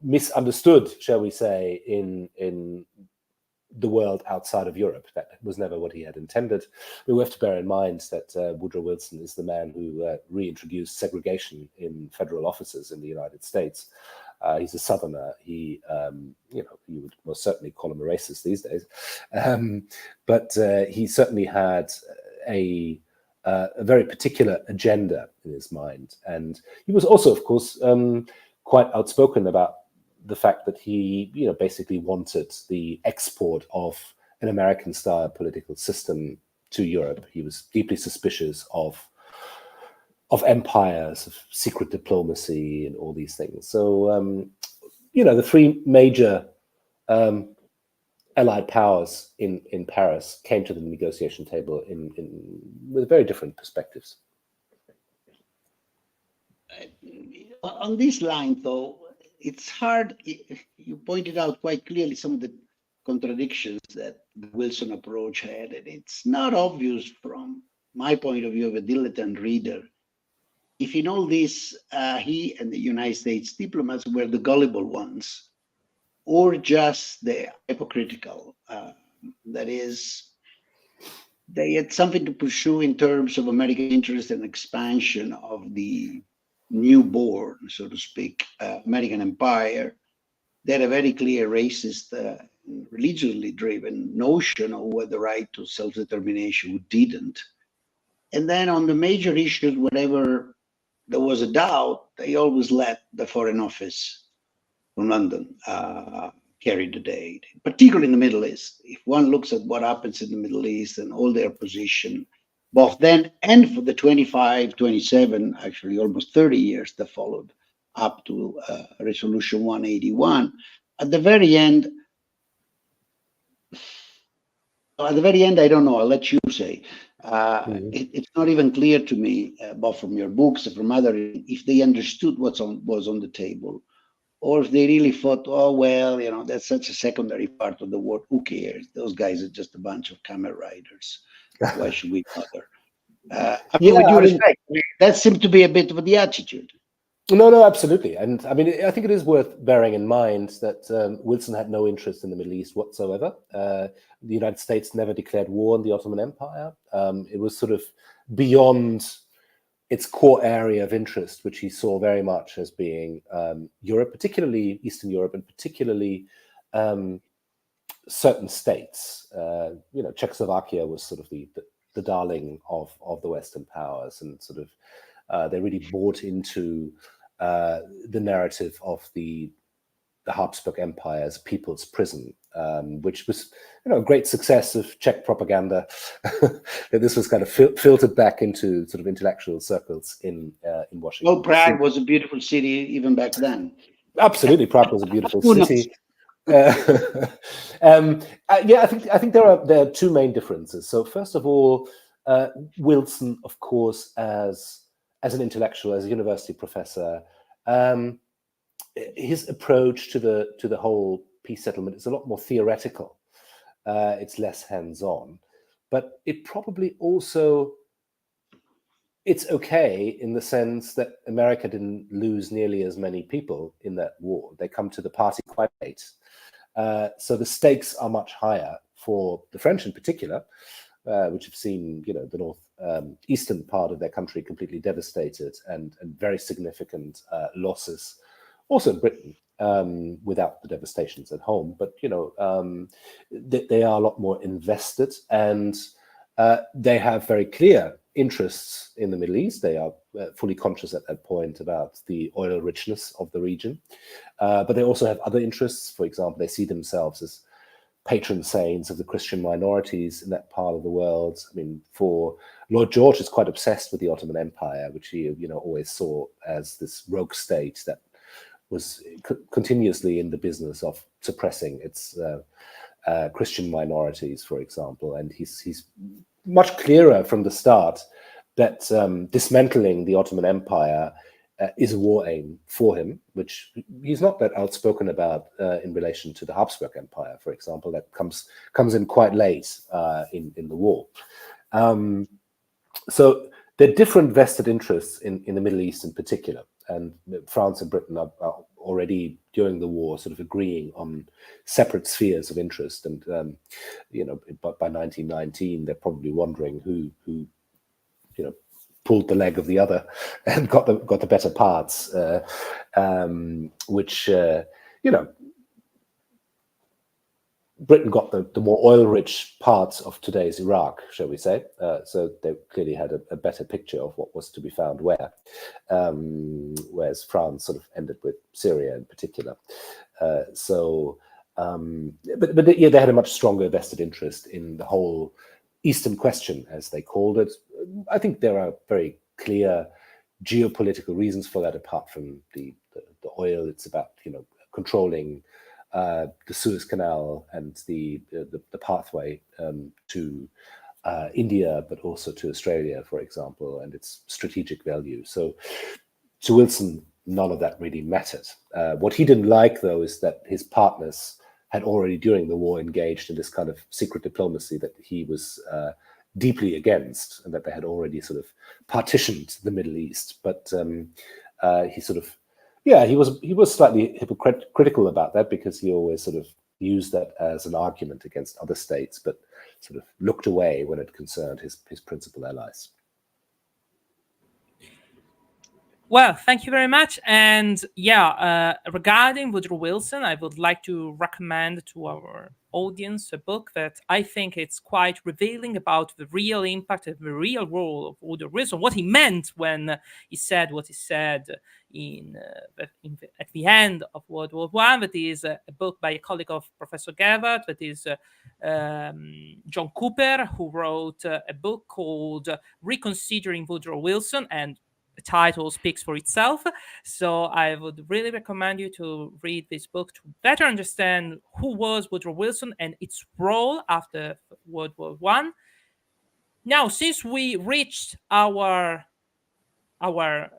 misunderstood, shall we say, in the world outside of Europe. That was never what he had intended. We have to bear in mind that Woodrow Wilson is the man who reintroduced segregation in federal offices in the United States. He's a Southerner. He, you would most certainly call him a racist these days, but he certainly had a very particular agenda in his mind, and he was also, of course, quite outspoken about the fact that he, basically wanted the export of an American-style political system to Europe. He was deeply suspicious of empires, of secret diplomacy, and all these things. So, the three major Allied powers in Paris came to the negotiation table with very different perspectives. On this line, though, it's hard. You pointed out quite clearly some of the contradictions that the Wilson approach had, and it's not obvious from my point of view of a dilettante reader. If in all this, he and the United States diplomats were the gullible ones, or just the hypocritical. That is, they had something to pursue in terms of American interest and expansion of the newborn, so to speak, American empire. They had a very clear racist, religiously driven notion of what the right to self-determination, who didn't. And then on the major issues, whenever there was a doubt, they always let the Foreign Office from London carry the day, particularly in the Middle East. If one looks at what happens in the Middle East and all their position, both then and for the 25, 27, actually almost 30 years that followed up to Resolution 181, at the very end, I don't know, I'll let you say. It's not even clear to me, both from your books and from other, if they understood what was on the table, or if they really thought, oh, well, that's such a secondary part of the war. Who cares? Those guys are just a bunch of camel riders. Why should we bother? With due respect, that seemed to be a bit of the attitude. No, absolutely. And I think it is worth bearing in mind that Wilson had no interest in the Middle East whatsoever. The United States never declared war on the Ottoman Empire. It was sort of beyond its core area of interest, which he saw very much as being Europe, particularly Eastern Europe, and particularly certain states. Czechoslovakia was sort of the darling of the Western powers, and sort of they really bought into the narrative of the Habsburg Empire as a people's prison, which was, a great success of Czech propaganda. That this was kind of filtered back into sort of intellectual circles in Washington. Well, Prague was a beautiful city even back then. Absolutely, Prague was a beautiful city. I think there are two main differences. So first of all, Wilson, of course, as an intellectual, as a university professor, his approach to the whole peace settlement is a lot more theoretical. It's less hands-on, but it probably also, it's okay in the sense that America didn't lose nearly as many people in that war. They come to the party quite late. So the stakes are much higher for the French in particular, which have seen, the northeastern part of their country completely devastated and very significant losses. Also in Britain, without the devastations at home, but they are a lot more invested, and they have very clear interests in the Middle East. They are fully conscious at that point about the oil richness of the region, but they also have other interests. For example, they see themselves as patron saints of the Christian minorities in that part of the world. For Lord George is quite obsessed with the Ottoman Empire, which he always saw as this rogue state that was continuously in the business of suppressing its Christian minorities, for example. And he's much clearer from the start that dismantling the Ottoman Empire is a war aim for him, which he's not that outspoken about in relation to the Habsburg Empire, for example, that comes in quite late in the war. So there are different vested interests in the Middle East in particular, and France and Britain are already during the war sort of agreeing on separate spheres of interest, and by 1919 they're probably wondering who pulled the leg of the other and got the better parts, which Britain got the more oil-rich parts of today's Iraq, shall we say. So they clearly had a better picture of what was to be found where, whereas France sort of ended with Syria in particular. But they had a much stronger vested interest in the whole Eastern question, as they called it. I think there are very clear geopolitical reasons for that, apart from the oil. It's about controlling the Suez Canal and the pathway to India, but also to Australia, for example, and its strategic value. So to Wilson, none of that really mattered. What he didn't like, though, is that his partners had already during the war engaged in this kind of secret diplomacy that he was deeply against, and that they had already sort of partitioned the Middle East. But he sort of, he was slightly hypocritical about that, because he always sort of used that as an argument against other states, but sort of looked away when it concerned his principal allies. Well, thank you very much. And regarding Woodrow Wilson, I would like to recommend to our audience a book that I think it's quite revealing about the real impact and the real role of Woodrow Wilson, what he meant when he said what he said at the end of World War I. That is a book by a colleague of Professor Gerwath, that is John Cooper, who wrote a book called Reconsidering Woodrow Wilson, and the title speaks for itself. So I would really recommend you to read this book to better understand who was Woodrow Wilson and its role after World War I. Now, since we reached our hour,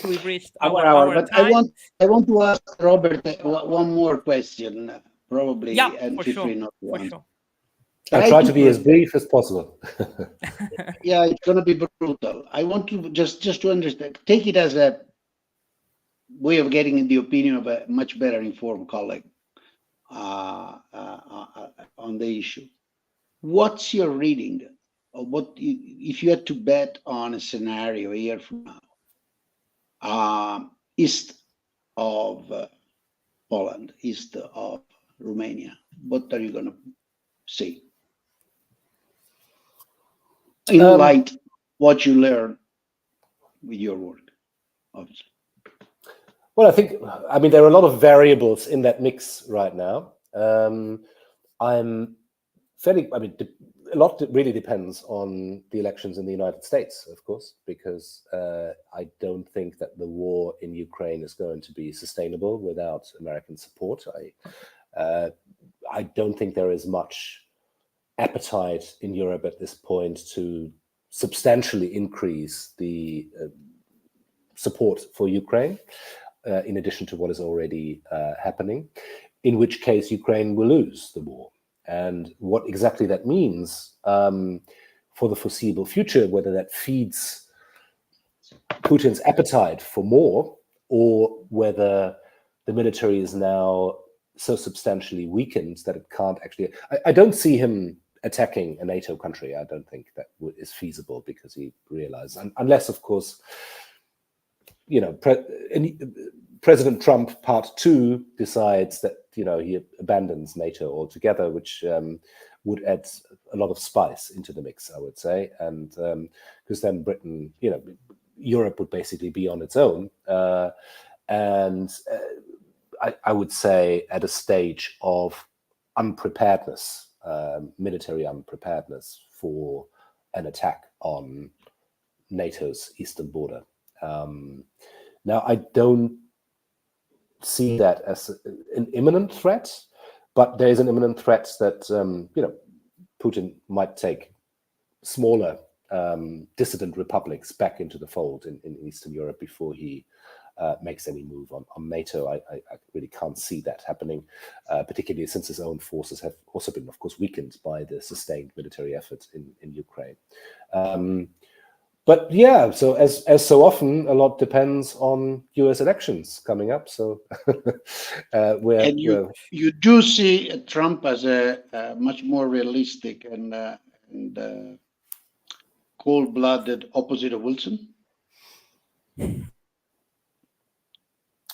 we've reached our hour but time. I want to ask Robert one more question, probably, and for feel sure, free not to for answer. sure. I'll try to be as brief as possible. Yeah, it's going to be brutal. I want to just to understand, take it as a way of getting the opinion of a much better informed colleague on the issue. What's your reading of what, if you had to bet on a scenario a year from now, east of Poland, east of Romania, what are you going to see? In light what you learn with your work, obviously. Well, I mean, there are a lot of variables in that mix right now. A lot really depends on the elections in the United States, of course, because I don't think that the war in Ukraine is going to be sustainable without American support. I don't think there is much appetite in Europe at this point to substantially increase the support for Ukraine, in addition to what is already happening, in which case Ukraine will lose the war. And what exactly that means for the foreseeable future, whether that feeds Putin's appetite for more, or whether the military is now so substantially weakened that it can't actually... I don't see him attacking a NATO country. I don't think that is feasible, because he realizes, unless, of course, President Trump Part 2 decides that he abandons NATO altogether, which would add a lot of spice into the mix, I would say, and because then Britain, Europe would basically be on its own, and I would say at a stage of unpreparedness. Military unpreparedness for an attack on NATO's eastern border. Now, I don't see that as an imminent threat, but there is an imminent threat that Putin might take smaller dissident republics back into the fold in Eastern Europe before he makes any move on NATO. I really can't see that happening, particularly since his own forces have also been, of course, weakened by the sustained military effort in Ukraine. But yeah, so as so often, a lot depends on US elections coming up. So you do see Trump as a much more realistic and cold-blooded opposite of Wilson?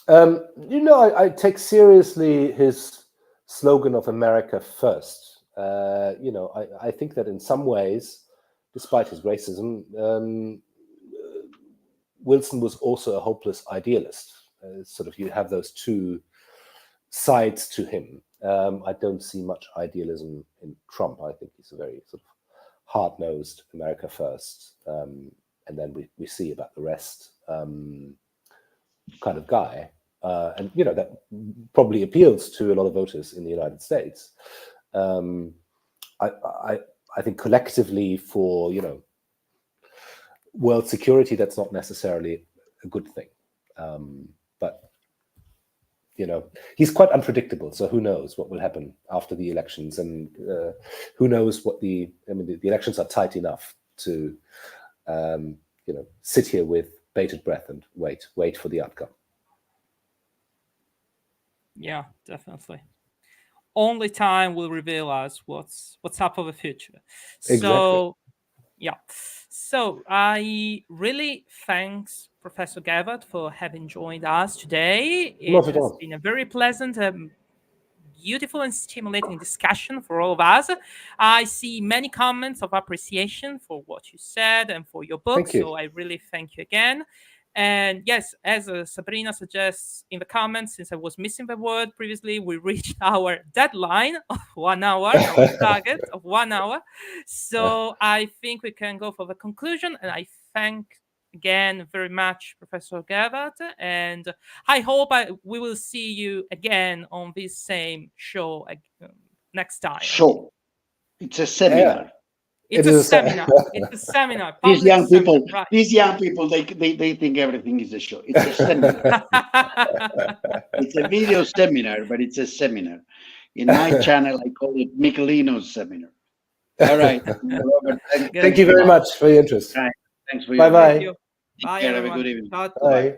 I take seriously his slogan of America first. I think that in some ways, despite his racism, Wilson was also a hopeless idealist. Sort of, you have those two sides to him. I don't see much idealism in Trump. I think he's a very sort of hard-nosed America first, and then we see about the rest kind of guy. And that probably appeals to a lot of voters in the United States. I think collectively for world security, that's not necessarily a good thing. But he's quite unpredictable. So who knows what will happen after the elections, and who knows what the elections are tight enough to sit here with bated breath and wait for the outcome. Yeah, definitely. Only time will reveal us what's up for the future. Exactly. So, yeah. So I really thanks Professor Gerwath for having joined us today. It has been a very pleasant, beautiful and stimulating discussion for all of us. I see many comments of appreciation for what you said and for your book. So I really thank you again. And yes, as Sabrina suggests in the comments, since I was missing the word previously, we reached our deadline of 1 hour, our target of 1 hour. So I think we can go for the conclusion. And I thank again very much Professor Gerwath. And I hope we will see you again on this same show next time. Show. It's a seminar. Yeah. It's a seminar. It's a seminar. These young people, they think everything is a show. It's a seminar. It's a video seminar, but it's a seminar. In my channel, I call it Michelino's seminar. All right, Robert. Thank you very much for your interest. Right. Thanks for your Bye. Bye. Have a good evening. Bye.